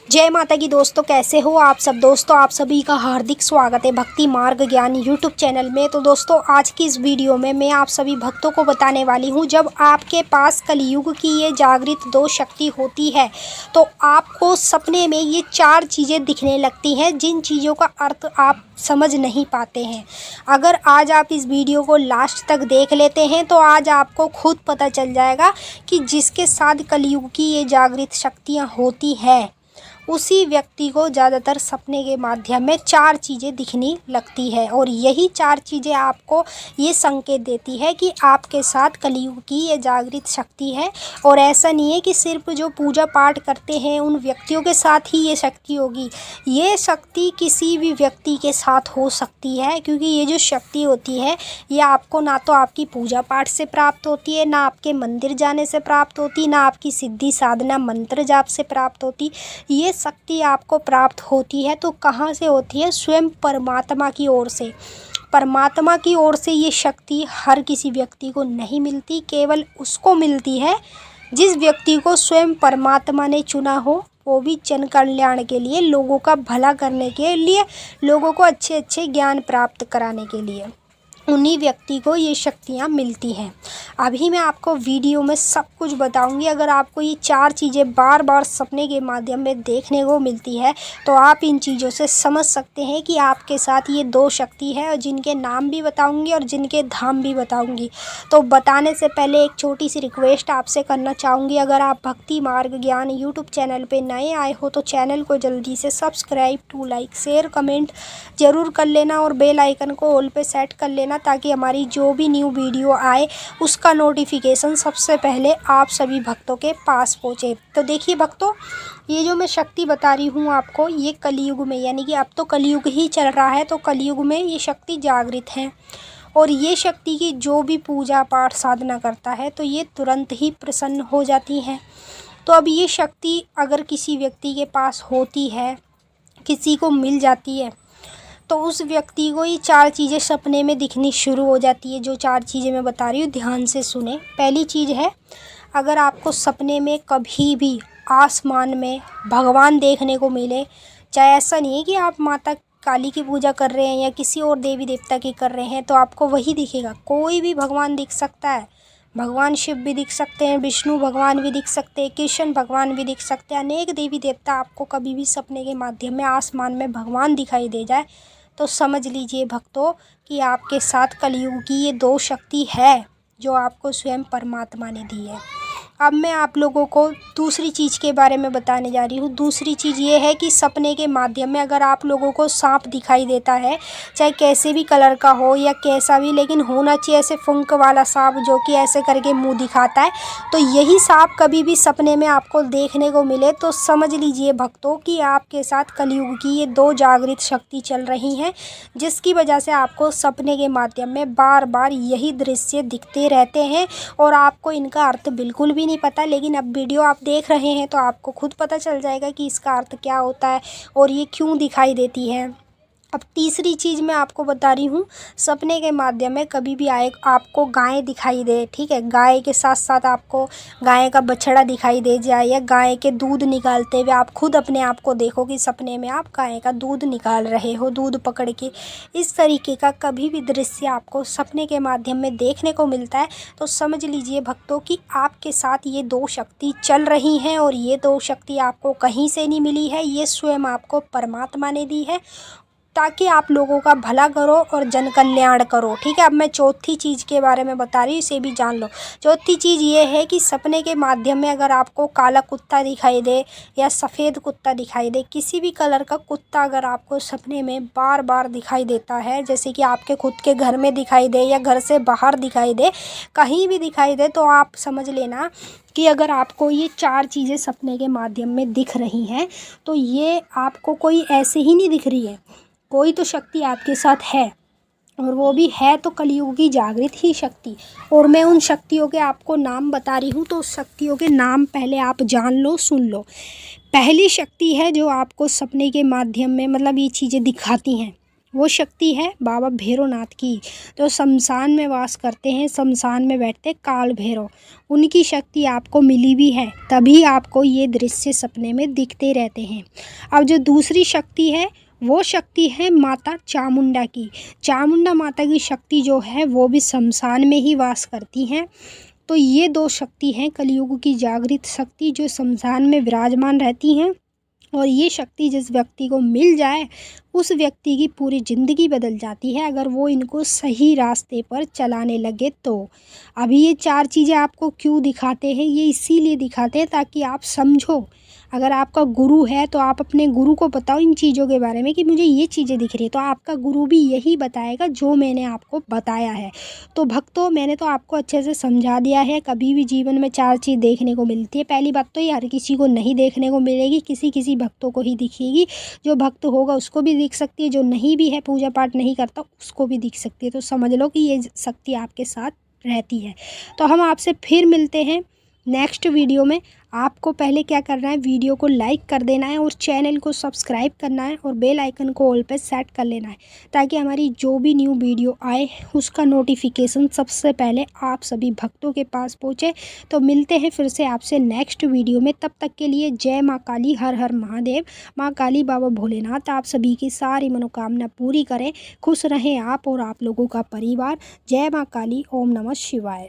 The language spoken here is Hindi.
जय माता की दोस्तों, कैसे हो आप सब। दोस्तों आप सभी का हार्दिक स्वागत है भक्ति मार्ग ज्ञान यूट्यूब चैनल में। तो दोस्तों आज की इस वीडियो में मैं आप सभी भक्तों को बताने वाली हूं, जब आपके पास कलयुग की ये जागृत दो शक्ति होती है तो आपको सपने में ये चार चीज़ें दिखने लगती हैं, जिन चीज़ों का अर्थ आप समझ नहीं पाते हैं। अगर आज आप इस वीडियो को लास्ट तक देख लेते हैं तो आज आपको खुद पता चल जाएगा कि जिसके साथ कलयुग की ये जागृत शक्तियाँ होती हैं उसी व्यक्ति को ज़्यादातर सपने के माध्यम में चार चीज़ें दिखने लगती है, और यही चार चीज़ें आपको ये संकेत देती है कि आपके साथ कलयुग की ये जागृत शक्ति है। और ऐसा नहीं है कि सिर्फ जो पूजा पाठ करते हैं उन व्यक्तियों के साथ ही ये शक्ति होगी, ये शक्ति किसी भी व्यक्ति के साथ हो सकती है। क्योंकि ये जो शक्ति होती है ये आपको ना तो आपकी पूजा पाठ से प्राप्त होती है, ना आपके मंदिर जाने से प्राप्त होती, ना आपकी सिद्धि साधना मंत्र जाप से प्राप्त होती। ये शक्ति आपको प्राप्त होती है तो कहाँ से होती है? स्वयं परमात्मा की ओर से। परमात्मा की ओर से ये शक्ति हर किसी व्यक्ति को नहीं मिलती, केवल उसको मिलती है जिस व्यक्ति को स्वयं परमात्मा ने चुना हो, वो भी जन कल्याण के लिए, लोगों का भला करने के लिए, लोगों को अच्छे अच्छे ज्ञान प्राप्त कराने के लिए। उन्हीं व्यक्ति को ये शक्तियाँ मिलती हैं। अभी मैं आपको वीडियो में सब कुछ बताऊंगी। अगर आपको ये चार चीज़ें बार बार सपने के माध्यम में देखने को मिलती है तो आप इन चीज़ों से समझ सकते हैं कि आपके साथ ये दो शक्ति है, और जिनके नाम भी बताऊंगी और जिनके धाम भी बताऊंगी। तो बताने से पहले एक छोटी सी रिक्वेस्ट आपसे करना चाहूँगी। अगर आप भक्ति मार्ग ज्ञान यूट्यूब चैनल पर नए आए हो तो चैनल को जल्दी से subscribe, to like, share, comment ज़रूर कर लेना, और बेल आइकन को ऑल पे सेट कर लेना ताकि हमारी जो भी न्यू वीडियो आए उसका नोटिफिकेशन सबसे पहले आप सभी भक्तों के पास पहुँचे। तो देखिए भक्तों, ये जो मैं शक्ति बता रही हूँ आपको, ये कलयुग में, यानी कि अब तो कलयुग ही चल रहा है, तो कलयुग में ये शक्ति जागृत है। और ये शक्ति की जो भी पूजा पाठ साधना करता है तो ये तुरंत ही प्रसन्न हो जाती हैं। तो अब ये शक्ति अगर किसी व्यक्ति के पास होती है, किसी को मिल जाती है, तो उस व्यक्ति को ये चार चीज़ें सपने में दिखनी शुरू हो जाती है। जो चार चीज़ें मैं बता रही हूँ ध्यान से सुने। पहली चीज़ है, अगर आपको सपने में कभी भी आसमान में भगवान देखने को मिले, चाहे ऐसा नहीं है कि आप माता काली की पूजा कर रहे हैं या किसी और देवी देवता की कर रहे हैं तो आपको वही दिखेगा, कोई भी भगवान दिख सकता है। भगवान शिव भी दिख सकते हैं, विष्णु भगवान भी दिख सकते हैं, कृष्ण भगवान भी दिख सकते हैं, अनेक देवी देवता। आपको कभी भी सपने के माध्यम में आसमान में भगवान दिखाई दे जाए तो समझ लीजिए भक्तों कि आपके साथ कलयुग की ये दो शक्ति है जो आपको स्वयं परमात्मा ने दी है। अब मैं आप लोगों को दूसरी चीज़ के बारे में बताने जा रही हूँ। दूसरी चीज़ ये है कि सपने के माध्यम में अगर आप लोगों को सांप दिखाई देता है, चाहे कैसे भी कलर का हो या कैसा भी, लेकिन होना चाहिए ऐसे फुंक वाला सांप जो कि ऐसे करके मुंह दिखाता है, तो यही सांप कभी भी सपने में आपको देखने को मिले तो समझ लीजिए भक्तों कि आपके साथ कलयुग की ये दो जागृत शक्ति चल रही हैं, जिसकी वजह से आपको सपने के माध्यम में बार बार यही दृश्य दिखते रहते हैं और आपको इनका अर्थ बिल्कुल भी नहीं पता। लेकिन अब वीडियो आप देख रहे हैं तो आपको खुद पता चल जाएगा कि इसका अर्थ क्या होता है और ये क्यों दिखाई देती है। अब तीसरी चीज़ मैं आपको बता रही हूँ, सपने के माध्यम में कभी भी आए आपको गाय दिखाई दे, ठीक है, गाय के साथ साथ आपको गाय का बछड़ा दिखाई दे जाए या गाय के दूध निकालते हुए आप खुद अपने आप को देखो कि सपने में आप गाय का दूध निकाल रहे हो, दूध पकड़ के, इस तरीके का कभी भी दृश्य आपको सपने के माध्यम में देखने को मिलता है तो समझ लीजिए भक्तों कि आपके साथ ये दो शक्ति चल रही हैं, और ये दो शक्ति आपको कहीं से नहीं मिली है, ये स्वयं आपको परमात्मा ने दी है ताकि आप लोगों का भला करो और जन कल्याण करो। ठीक है, अब मैं चौथी चीज़ के बारे में बता रही हूँ, इसे भी जान लो। चौथी चीज़ ये है कि सपने के माध्यम में अगर आपको काला कुत्ता दिखाई दे या सफ़ेद कुत्ता दिखाई दे, किसी भी कलर का कुत्ता अगर आपको सपने में बार बार दिखाई देता है, जैसे कि आपके खुद के घर में दिखाई दे या घर से बाहर दिखाई दे, कहीं भी दिखाई दे, तो आप समझ लेना कि अगर आपको ये चार चीज़ें सपने के माध्यम में दिख रही हैं तो ये आपको कोई ऐसे ही नहीं दिख रही है, कोई तो शक्ति आपके साथ है, और वो भी है तो कलयुग की जागृत ही शक्ति। और मैं उन शक्तियों के आपको नाम बता रही हूँ, तो उस शक्तियों के नाम पहले आप जान लो, सुन लो। पहली शक्ति है जो आपको सपने के माध्यम में मतलब ये चीज़ें दिखाती हैं, वो शक्ति है बाबा भैरवनाथ की, जो शमशान में वास करते हैं, शमशान में बैठते काल भैरव। उनकी शक्ति आपको मिली भी है, तभी आपको ये दृश्य सपने में दिखते रहते हैं। अब जो दूसरी शक्ति है वो शक्ति है माता चामुंडा की। चामुंडा माता की शक्ति जो है वो भी शमशान में ही वास करती हैं। तो ये दो शक्ति हैं कलयुग की जागृत शक्ति, जो शमशान में विराजमान रहती हैं। और ये शक्ति जिस व्यक्ति को मिल जाए उस व्यक्ति की पूरी ज़िंदगी बदल जाती है, अगर वो इनको सही रास्ते पर चलाने लगे तो। अभी ये 4 चीज़ें आपको क्यों दिखाते हैं, ये इसीलिए दिखाते हैं ताकि आप समझो। अगर आपका गुरु है तो आप अपने गुरु को बताओ इन चीज़ों के बारे में कि मुझे ये चीज़ें दिख रही है, तो आपका गुरु भी यही बताएगा जो मैंने आपको बताया है। तो भक्तों, मैंने तो आपको अच्छे से समझा दिया है। कभी भी जीवन में 4 चीज़ देखने को मिलती है। पहली बात तो ये हर किसी को नहीं देखने को मिलेगी, किसी किसी भक्तों को ही दिखेगी। जो भक्त होगा उसको भी दिख सकती है, जो नहीं भी है, पूजा पाठ नहीं करता, उसको भी दिख सकती है। तो समझ लो कि ये शक्ति आपके साथ रहती है। तो हम आपसे फिर मिलते हैं नेक्स्ट वीडियो में। आपको पहले क्या करना है, वीडियो को लाइक कर देना है और चैनल को सब्सक्राइब करना है और बेल आइकन को ऑल पे सेट कर लेना है, ताकि हमारी जो भी न्यू वीडियो आए उसका नोटिफिकेशन सबसे पहले आप सभी भक्तों के पास पहुँचे। तो मिलते हैं फिर से आपसे नेक्स्ट वीडियो में। तब तक के लिए जय माँ काली, हर हर महादेव। माँ काली, बाबा भोलेनाथ आप सभी की सारी मनोकामना पूरी करें। खुश रहें आप और आप लोगों का परिवार। जय माँ काली, ओम नमः शिवाय।